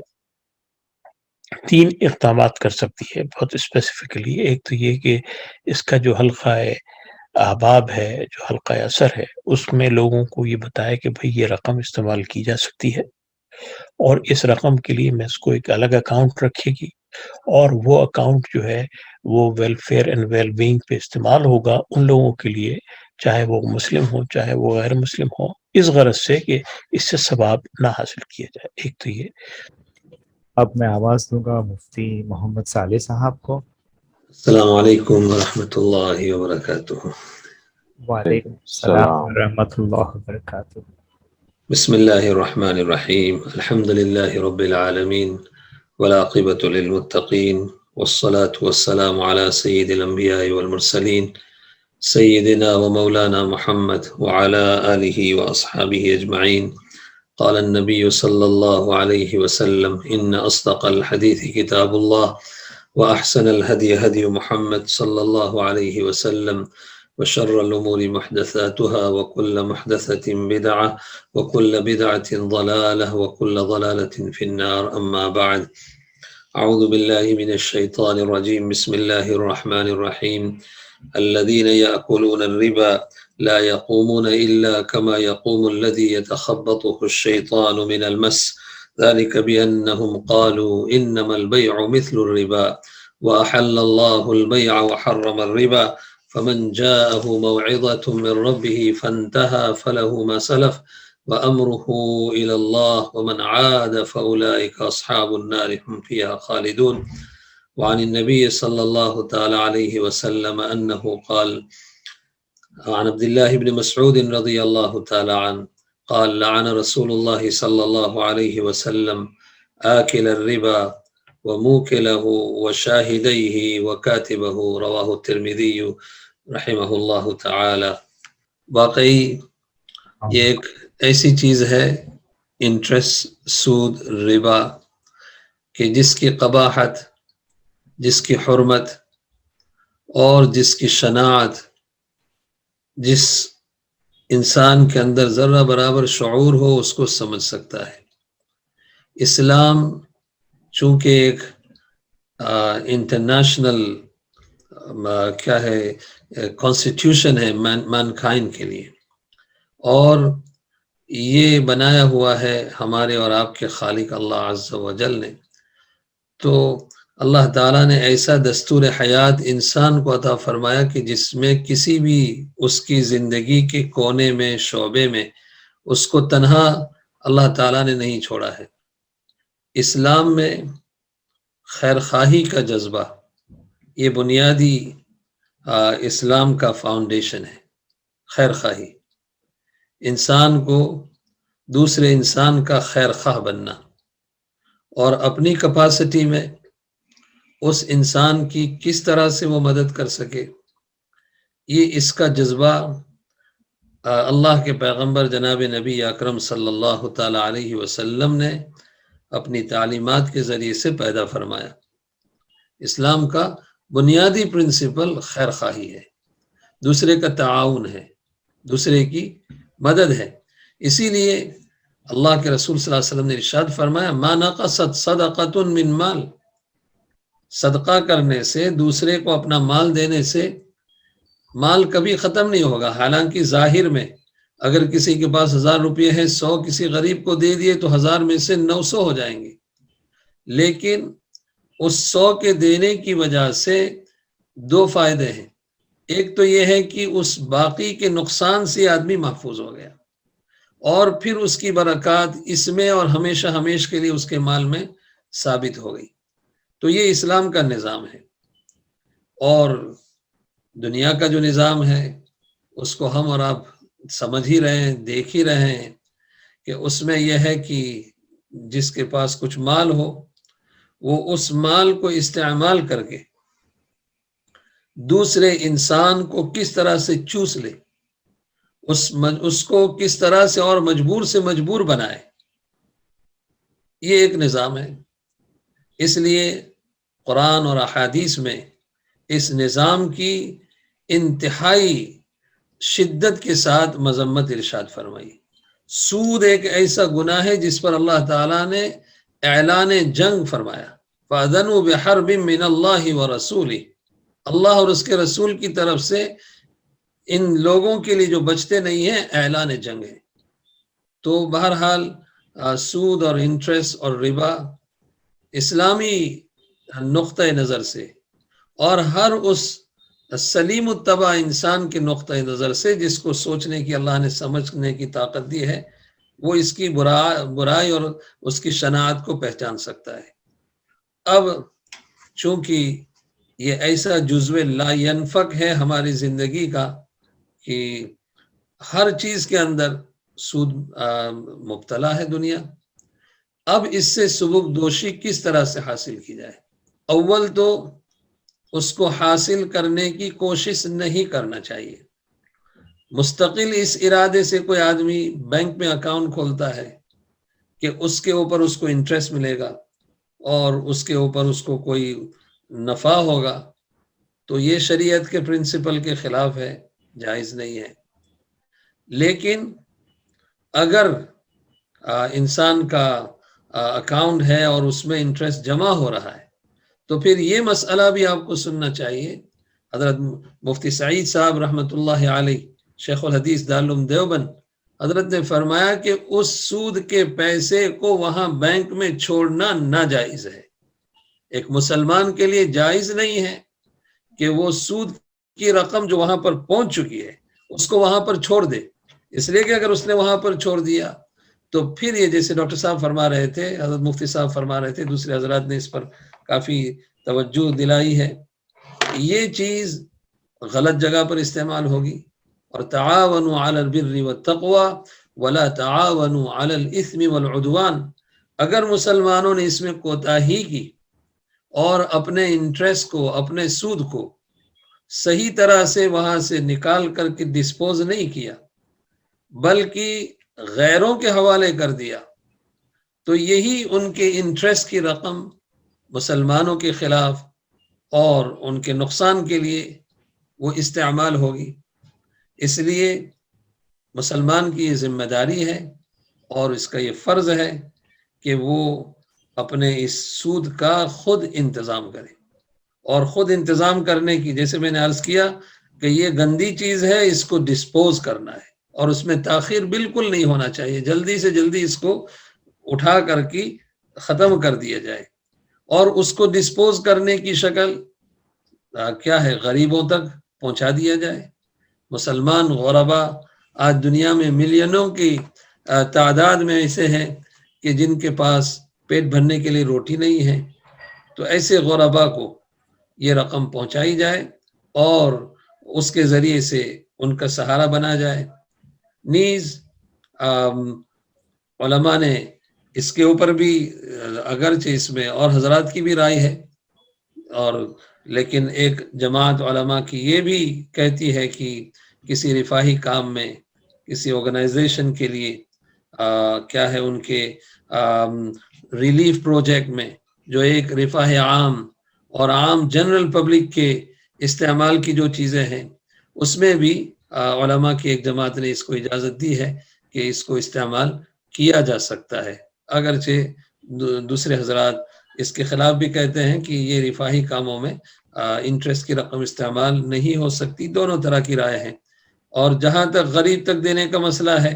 3 اقدامات کر سکتی ہے بہت اسپیسیفکلی۔ ایک تو یہ کہ اس کا جو حلقہ احباب ہے، جو حلقہ اثر ہے، اس میں لوگوں کو یہ بتائے کہ بھئی یہ رقم استعمال کی جا سکتی ہے، اور اس رقم کے لیے میسکو ایک الگ اکاؤنٹ رکھے گی، اور وہ اکاؤنٹ جو ہے وہ ویلفیئر اینڈ ویل بینگ پہ استعمال ہوگا ان لوگوں کے لیے، چاہے وہ مسلم ہو چاہے وہ غیر مسلم ہو، اس غرض سے کہ اس سے ثواب نہ حاصل کیا جائے۔ ایک تو یہ۔ اب میں آواز دوں گا مفتی محمد صالح صاحب کو۔ السلام علیکم ورحمۃ اللہ وبرکاتہ۔ وعلیکم السلام ورحمۃ اللہ وبرکاتہ۔ بسم اللہ الرحمن الرحیم، الحمد للہ رب العالمین والعاقبۃ للمتقین والصلاة والسلام علی سید الانبیاء والمرسلین سیدنا و مولانا محمد وعلی آلہ واصحابہ اجمعین۔ قال النبی صلی اللہ علیہ وسلم ان اصدق الحدیث کتاب اللہ وأحسن الهدي هدي محمد صلى الله عليه وسلم وشر الأمور محدثاتها وكل محدثة بدعة وكل بدعة ضلالة وكل ضلالة في النار، أما بعد. أعوذ بالله من الشيطان الرجيم، بسم الله الرحمن الرحيم. الذين يأكلون الربا لا يقومون إلا كما يقوم الذي يتخبطه الشيطان من المس، ذلك بأنهم قالوا إنما البيع مثل الربا وأحل الله البيع وحرم الربا، فمن جاءه موعظة من ربه فانتهى فله ما سلف وأمره إلى الله ومن عاد فأولئك أصحاب النار هم فيها خالدون. وعن النبي صلى الله تعالى عليه وسلم أنه قال عن عبد الله بن مسعود رضي الله تعالى عنه قال لعن رسول الله صلى الله عليه وسلم آكل الربا وموكله وشاهديه وكاتبه، رواه الترمذي رحمه الله تعالى۔ واقعی یہ ایک ایسی چیز ہے انٹرسٹ، سود، ربا، کہ جس کی قباحت، جس کی حرمت اور جس کی شناعت جس انسان کے اندر ذرہ برابر شعور ہو اس کو سمجھ سکتا ہے۔ اسلام چونکہ ایک انٹرنیشنل کیا ہے کانسٹیٹیوشن ہے مینکائنڈ کے لیے، اور یہ بنایا ہوا ہے ہمارے اور آپ کے خالق اللہ عز و جل نے، تو اللہ تعالیٰ نے ایسا دستور حیات انسان کو عطا فرمایا کہ جس میں کسی بھی اس کی زندگی کے کونے میں، شعبے میں اس کو تنہا اللہ تعالیٰ نے نہیں چھوڑا ہے۔ اسلام میں خیر خواہی کا جذبہ یہ بنیادی اسلام کا فاؤنڈیشن ہے۔ خیر خواہی، انسان کو دوسرے انسان کا خیر خواہ بننا، اور اپنی کیپیسٹی میں اس انسان کی کس طرح سے وہ مدد کر سکے، یہ اس کا جذبہ اللہ کے پیغمبر جناب نبی اکرم صلی اللہ تعالی علیہ وسلم نے اپنی تعلیمات کے ذریعے سے پیدا فرمایا۔ اسلام کا بنیادی پرنسپل خیر خواہی ہے، دوسرے کا تعاون ہے، دوسرے کی مدد ہے۔ اسی لیے اللہ کے رسول صلی اللہ علیہ وسلم نے ارشاد فرمایا ما نقصت صدقۃ من مال، صدقہ کرنے سے، دوسرے کو اپنا مال دینے سے مال کبھی ختم نہیں ہوگا۔ حالانکہ ظاہر میں اگر کسی کے پاس 1000 روپے ہیں، 100 کسی غریب کو دے دیے تو 1000 میں سے 900 ہو جائیں گے، لیکن اس 100 کے دینے کی وجہ سے 2 فائدے ہیں۔ ایک تو یہ ہے کہ اس باقی کے نقصان سے آدمی محفوظ ہو گیا، اور پھر اس کی برکات اس میں اور ہمیشہ ہمیشہ کے لیے اس کے مال میں ثابت ہو گئی۔ تو یہ اسلام کا نظام ہے، اور دنیا کا جو نظام ہے اس کو ہم اور آپ سمجھ ہی رہے ہیں، دیکھ ہی رہے ہیں کہ اس میں یہ ہے کہ جس کے پاس کچھ مال ہو وہ اس مال کو استعمال کر کے دوسرے انسان کو کس طرح سے چوس لے، اس کو کس طرح سے اور مجبور سے مجبور بنائے، یہ ایک نظام ہے۔ اس لیے قرآن اور احادیث میں اس نظام کی انتہائی شدت کے ساتھ مذمت ارشاد فرمائی۔ سود ایک ایسا گناہ ہے جس پر اللہ تعالیٰ نے اعلان جنگ فرمایا، فَأَذَنُوا بِحَرْبٍ مِّنَ اللَّهِ وَرَسُولِهِ، اللہ اور اس کے رسول کی طرف سے ان لوگوں کے لیے جو بچتے نہیں ہیں اعلان جنگ ہے۔ تو بہرحال سود اور انٹرسٹ اور ربا اسلامی نقطۂ نظر سے اور ہر اس سلیم الطبع انسان کے نقطۂ نظر سے جس کو سوچنے کی اللہ نے سمجھنے کی طاقت دی ہے، وہ اس کی برائی اور اس کی شناعت کو پہچان سکتا ہے۔ اب چونکہ یہ ایسا جزو لا ینفک ہے ہماری زندگی کا کہ ہر چیز کے اندر سود مبتلا ہے دنیا، اب اس سے سبک دوشی کس طرح سے حاصل کی جائے؟ اول تو اس کو حاصل کرنے کی کوشش نہیں کرنا چاہیے۔ مستقل اس ارادے سے کوئی آدمی بینک میں اکاؤنٹ کھولتا ہے کہ اس کے اوپر اس کو انٹرسٹ ملے گا اور اس کے اوپر اس کو کوئی نفع ہوگا، تو یہ شریعت کے پرنسپل کے خلاف ہے، جائز نہیں ہے۔ لیکن اگر انسان کا اکاؤنٹ ہے اور اس میں انٹرسٹ جمع ہو رہا ہے تو پھر یہ مسئلہ بھی آپ کو سننا چاہیے۔ حضرت مفتی سعید صاحب رحمۃ اللہ علیہ، شیخ الحدیث دارالعلوم دیوبند، حضرت نے فرمایا کہ اس سود کے پیسے کو وہاں بینک میں چھوڑنا ناجائز ہے۔ ایک مسلمان کے لیے جائز نہیں ہے کہ وہ سود کی رقم جو وہاں پر پہنچ چکی ہے اس کو وہاں پر چھوڑ دے، اس لیے کہ اگر اس نے وہاں پر چھوڑ دیا تو پھر یہ جیسے ڈاکٹر صاحب فرما رہے تھے، حضرت مفتی صاحب فرما رہے تھے، دوسرے حضرات نے اس پر کافی توجہ دلائی ہے، یہ چیز غلط جگہ پر استعمال ہوگی۔ اور تعاونوا علی البر والتقوی ولا تعاونوا علی الاثم والعدوان، اگر مسلمانوں نے اس میں کوتاہی کی اور اپنے انٹرسٹ کو، اپنے سود کو صحیح طرح سے وہاں سے نکال کر کے ڈسپوز نہیں کیا بلکہ غیروں کے حوالے کر دیا، تو یہی ان کے انٹرسٹ کی رقم مسلمانوں کے خلاف اور ان کے نقصان کے لیے وہ استعمال ہوگی۔ اس لیے مسلمان کی یہ ذمہ داری ہے اور اس کا یہ فرض ہے کہ وہ اپنے اس سود کا خود انتظام کرے، اور خود انتظام کرنے کی، جیسے میں نے عرض کیا کہ یہ گندی چیز ہے، اس کو ڈسپوز کرنا ہے اور اس میں تاخیر بالکل نہیں ہونا چاہیے، جلدی سے جلدی اس کو اٹھا کر کے ختم کر دیا جائے، اور اس کو ڈسپوز کرنے کی شکل کیا ہے، غریبوں تک پہنچا دیا جائے۔ مسلمان غربا آج دنیا میں ملینوں کی تعداد میں ایسے ہیں کہ جن کے پاس پیٹ بھرنے کے لیے روٹی نہیں ہے، تو ایسے غربا کو یہ رقم پہنچائی جائے اور اس کے ذریعے سے ان کا سہارا بنا جائے۔ نیز علماء نے اس کے اوپر بھی، اگرچہ اس میں اور حضرات کی بھی رائے ہے، اور لیکن ایک جماعت علماء کی یہ بھی کہتی ہے کہ کسی رفاہی کام میں، کسی آرگنائزیشن کے لیے کیا ہے ان کے ریلیف پروجیکٹ میں جو ایک رفاہ عام اور عام جنرل پبلک کے استعمال کی جو چیزیں ہیں، اس میں بھی علماء کی ایک جماعت نے اس کو اجازت دی ہے کہ اس کو استعمال کیا جا سکتا ہے، اگرچہ دوسرے حضرات اس کے خلاف بھی کہتے ہیں کہ یہ رفاہی کاموں میں انٹرسٹ کی رقم استعمال نہیں ہو سکتی۔ دونوں طرح کی رائے ہیں، اور جہاں تک غریب تک دینے کا مسئلہ ہے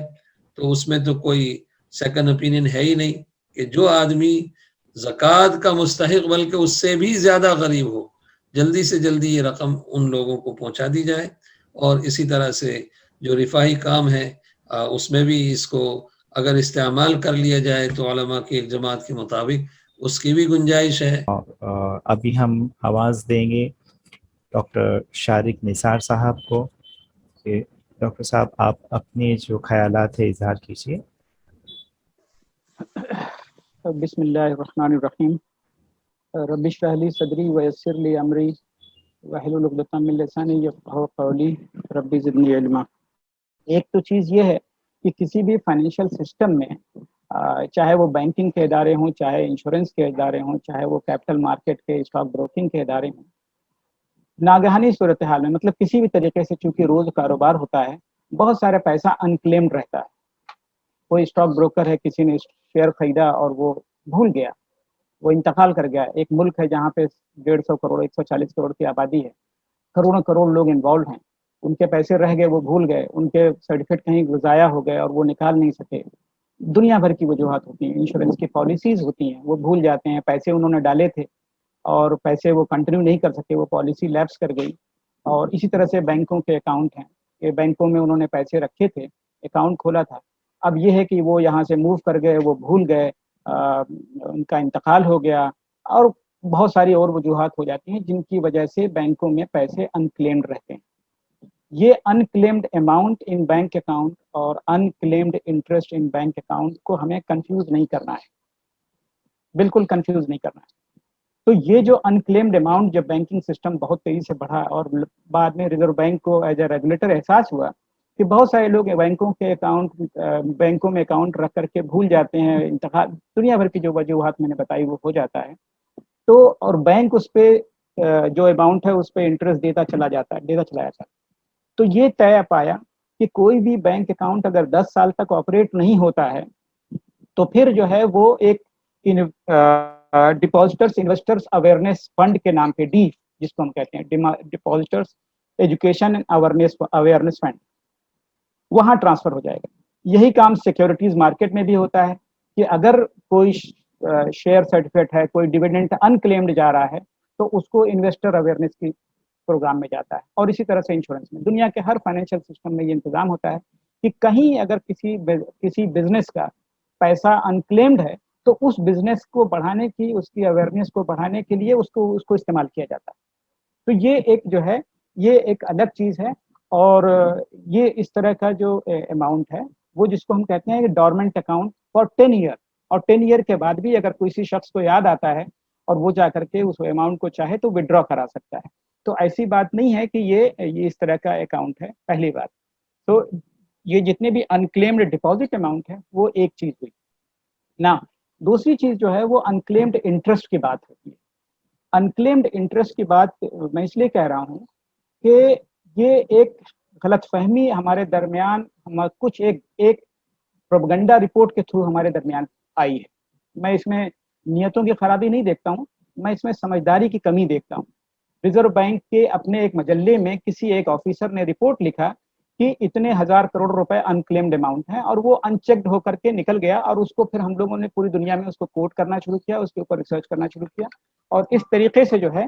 تو اس میں تو کوئی سیکنڈ اوپینین ہے ہی نہیں کہ جو آدمی زکوٰۃ کا مستحق بلکہ اس سے بھی زیادہ غریب ہو، جلدی سے جلدی یہ رقم ان لوگوں کو پہنچا دی جائے، اور اسی طرح سے جو رفاہی کام ہے اس میں بھی اس کو اگر استعمال کر لیا جائے تو علماء کی ایک جماعت کے مطابق اس کی بھی گنجائش ہے۔ ابھی ہم آواز دیں گے ڈاکٹر شارق نثار صاحب کو کہ ڈاکٹر صاحب آپ اپنے جو خیالات ہیں اظہار کیجیے۔ بسم اللہ الرحمن الرحیم، رب اشرح لی صدری ویسر لی امری واحلل عقدۃ من لسانی یفقہوا قولی رب زدنی علما۔ ایک تو چیز یہ ہے کہ کسی بھی فائنینشیل سسٹم میں چاہے وہ بینکنگ کے ادارے ہوں، چاہے انشورنس کے ادارے ہوں، چاہے وہ کیپٹل مارکیٹ کے اسٹاک بروکنگ کے ادارے ہوں، ناگہانی صورتحال میں مطلب کسی بھی طریقے سے چونکہ روز کاروبار ہوتا ہے، بہت سارا پیسہ انکلیمڈ رہتا ہے۔ کوئی اسٹاک بروکر ہے، کسی نے شیئر خریدا اور وہ بھول گیا، وہ انتقال کر گیا۔ ایک ملک ہے جہاں پہ 150 کروڑ 140 کروڑ کی آبادی ہے، کروڑوں کروڑ لوگ انوالوڈ ہیں، ان کے پیسے رہ گئے، وہ بھول گئے، ان کے سرٹیفکیٹ کہیں ضائع ہو گئے اور وہ نکال نہیں سکے۔ دنیا بھر کی وجوہات ہوتی ہیں، انشورنس کی پالیسیز ہوتی ہیں، وہ بھول جاتے ہیں، پیسے انہوں نے ڈالے تھے اور پیسے وہ کنٹینیو نہیں کر سکے، وہ پالیسی لیپس کر گئی۔ اور اسی طرح سے بینکوں کے اکاؤنٹ ہیں کہ بینکوں میں انہوں نے پیسے رکھے تھے، اکاؤنٹ کھولا تھا، اب یہ ہے کہ وہ یہاں سے موو کر گئے، وہ بھول گئے، ان کا انتقال ہو گیا، اور بہت ساری اور وجوہات ہو جاتی ہیں جن کی وجہ سے بینکوں میں پیسے انکلیمڈ رہتے ہیں۔ یہ unclaimed amount in bank account اور unclaimed interest in bank account کو ہمیں کنفیوز نہیں کرنا ہے، بالکل کنفیوز نہیں کرنا ہے۔ تو یہ جو انکلیمڈ اماؤنٹ جب بینکنگ سسٹم بہت تیزی سے بڑھا اور بعد میں ریزرو بینک کو ایز اے ریگولیٹر احساس ہوا کہ بہت سارے لوگ بینکوں میں اکاؤنٹ رکھ کر کے بھول جاتے ہیں، انتقال، دنیا بھر کی جو وجوہات میں نے بتائی وہ ہو جاتا ہے، تو اور بینک اس پہ جو اماؤنٹ ہے اس پہ انٹرسٹ دیتا چلا جاتا ہے۔ تو یہ طے پایا کہ کوئی بھی بینک اکاؤنٹ اگر 10 سال تک آپریٹ نہیں ہوتا ہے تو پھر جو ہے وہ ایک ڈپازیٹرز انویسٹرز اویئرنیس فنڈ کے نام پہ، ڈی جس کو ہم کہتے ہیں ڈپازیٹرز ایجوکیشن اویئرنیس فنڈ، وہاں ٹرانسفر ہو جائے گا۔ یہی کام سیکیورٹیز مارکیٹ میں بھی ہوتا ہے کہ اگر کوئی شیئر سرٹیفکیٹ ہے، کوئی ڈیویڈنڈ انکلیمڈ جا رہا ہے تو اس کو انویسٹر اویئرنیس کی پروگرام میں جاتا ہے، اور اسی طرح سے انشورنس میں، دنیا کے ہر فائنینشیل سسٹم میں یہ انتظام ہوتا ہے کہ کہیں اگر کسی بزنس کا پیسہ انکلیمڈ ہے تو اس بزنس کو بڑھانے کی، اس کی اویئرنیس کو بڑھانے کے لیے اس کو استعمال کیا جاتا ہے۔ تو یہ ایک جو ہے یہ ایک الگ چیز ہے، اور یہ اس طرح کا جو اماؤنٹ ہے وہ جس کو ہم کہتے ہیں ڈورمنٹ اکاؤنٹ فار 10 ایئر، اور 10 ایئر کے بعد بھی اگر کسی شخص کو یاد آتا ہے اور وہ جا کر کے اس اماؤنٹ کو چاہے تو وڈرا کرا سکتا ہے۔ تو ایسی بات نہیں ہے کہ یہ اس طرح کا اکاؤنٹ ہے، پہلی بات۔ تو یہ جتنے بھی انکلیمڈ ڈپازٹ اماؤنٹ ہے وہ ایک چیز ہوئی نا۔ دوسری چیز جو ہے وہ انکلیمڈ انٹرسٹ کی بات ہوتی ہے۔ انکلیمڈ انٹرسٹ کی بات میں اس لیے کہہ رہا ہوں کہ یہ ایک غلط فہمی ہمارے درمیان کچھ ایک پروپیگنڈا رپورٹ کے تھرو ہمارے درمیان آئی ہے۔ میں اس میں نیتوں کی خرابی نہیں دیکھتا ہوں، میں اس میں سمجھداری کی کمی دیکھتا ہوں۔ ریزرو بینک کے اپنے ایک مجلے میں کسی ایک آفیسر نے رپورٹ لکھا کہ اتنے 1000 کروڑ روپے انکلیمڈ اماؤنٹ ہیں، اور وہ ان چیکڈ ہو کر کے نکل گیا، اور اس کو پھر ہم لوگوں نے پوری دنیا میں اس کو کوٹ کرنا شروع کیا، اس کے اوپر ریسرچ کرنا شروع کیا، اور اس طریقے سے جو ہے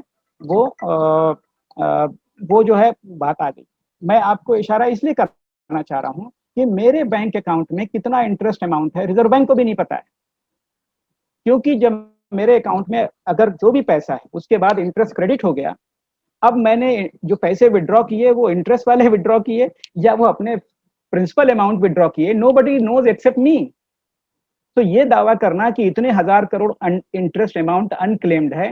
وہ جو ہے بات آ گئی۔ میں آپ کو اشارہ اس لیے کرنا چاہ رہا ہوں کہ میرے بینک اکاؤنٹ میں کتنا انٹرسٹ اماؤنٹ ہے ریزرو بینک کو بھی نہیں پتا ہے، کیونکہ جب میرے اکاؤنٹ میں اگر جو بھی پیسہ ہے اس کے بعد انٹرسٹ کریڈٹ ہو گیا، اب میں نے جو پیسے وڈرا کیے وہ انٹرسٹ والے وڈرا کیے یا وہ اپنے پرنسپل اماؤنٹ وڈرا کیے، نو بڈی نوز ایکسپٹ می۔ تو یہ دعویٰ کرنا کہ اتنے 1000 کروڑ انٹرسٹ اماؤنٹ انکلیمڈ ہے،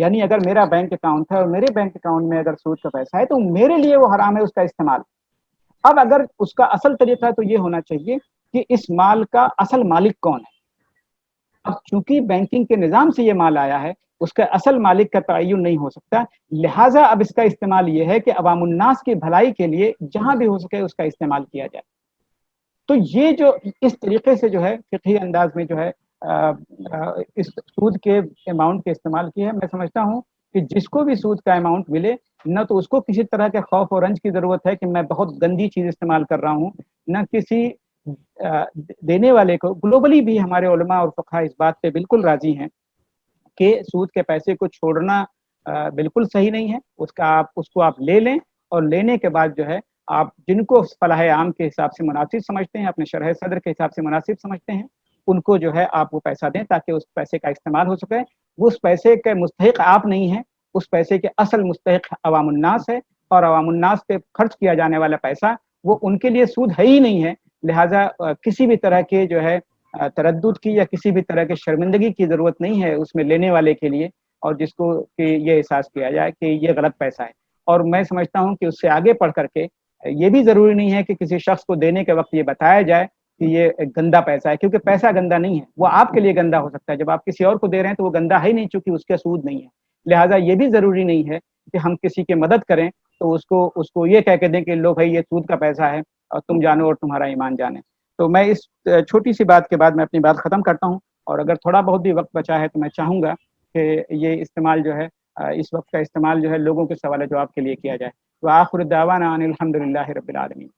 یعنی اگر میرا بینک اکاؤنٹ ہے اور میرے بینک اکاؤنٹ میں اگر سود کا پیسہ ہے تو میرے لیے وہ حرام ہے اس کا استعمال. اب اگر اس کا اصل طریقہ تو یہ ہونا چاہیے کہ اس مال کا اصل مالک کون ہے. اب چونکہ بینکنگ کے نظام سے یہ مال آیا ہے اس کا اصل مالک کا تعین نہیں ہو سکتا, لہٰذا اب اس کا استعمال یہ ہے کہ عوام الناس کی بھلائی کے لیے جہاں بھی ہو سکے اس کا استعمال کیا جائے. تو یہ جو اس طریقے سے جو ہے فقہی انداز میں جو ہے اس سود کے اماؤنٹ کے استعمال کی ہے, میں سمجھتا ہوں کہ جس کو بھی سود کا اماؤنٹ ملے نہ تو اس کو کسی طرح کے خوف اور رنج کی ضرورت ہے کہ میں بہت گندی چیز استعمال کر رہا ہوں, نہ کسی دینے والے کو. گلوبلی بھی ہمارے علماء اور فقہاء اس بات پہ بالکل راضی ہیں کہ سود کے پیسے کو چھوڑنا بالکل صحیح نہیں ہے. اس کو آپ لے لیں اور لینے کے بعد جو ہے آپ جن کو فلاح عام کے حساب سے مناسب سمجھتے ہیں, اپنے شرح صدر کے حساب سے مناسب سمجھتے ہیں, ان کو جو ہے آپ وہ پیسہ دیں تاکہ اس پیسے کا استعمال ہو سکے. وہ اس پیسے کے مستحق آپ نہیں ہیں, اس پیسے کے اصل مستحق عوام الناس ہے, اور عوام الناس پہ خرچ کیا جانے والا پیسہ وہ ان کے لیے سود ہے ہی نہیں ہے. لہٰذا کسی بھی طرح کے جو ہے تردد کی یا کسی بھی طرح کے شرمندگی کی ضرورت نہیں ہے اس میں لینے والے کے لیے, اور جس کو کہ یہ احساس کیا جائے کہ یہ غلط پیسہ ہے. اور میں سمجھتا ہوں کہ اس سے آگے پڑھ کر کے یہ بھی ضروری نہیں ہے کہ کسی شخص کو دینے کے وقت یہ بتایا جائے کہ یہ گندا پیسہ ہے, کیونکہ پیسہ گندا نہیں ہے, وہ آپ کے لیے گندا ہو سکتا ہے. جب آپ کسی اور کو دے رہے ہیں تو وہ گندا ہے ہی نہیں, چونکہ اس کے سود نہیں ہے. لہٰذا یہ بھی ضروری نہیں ہے کہ ہم کسی کی مدد کریں تو اس کو یہ کہہ کے دیں کہ لو بھائی یہ سود کا پیسہ ہے اور تم جانو اور تمہارا ایمان جانے. تو میں اس چھوٹی سی بات کے بعد میں اپنی بات ختم کرتا ہوں, اور اگر تھوڑا بہت بھی وقت بچا ہے تو میں چاہوں گا کہ یہ استعمال جو ہے اس وقت کا استعمال جو ہے لوگوں کے سوال جواب کے لیے کیا جائے. وآخر دعوانا ان الحمد للہ رب العالمین.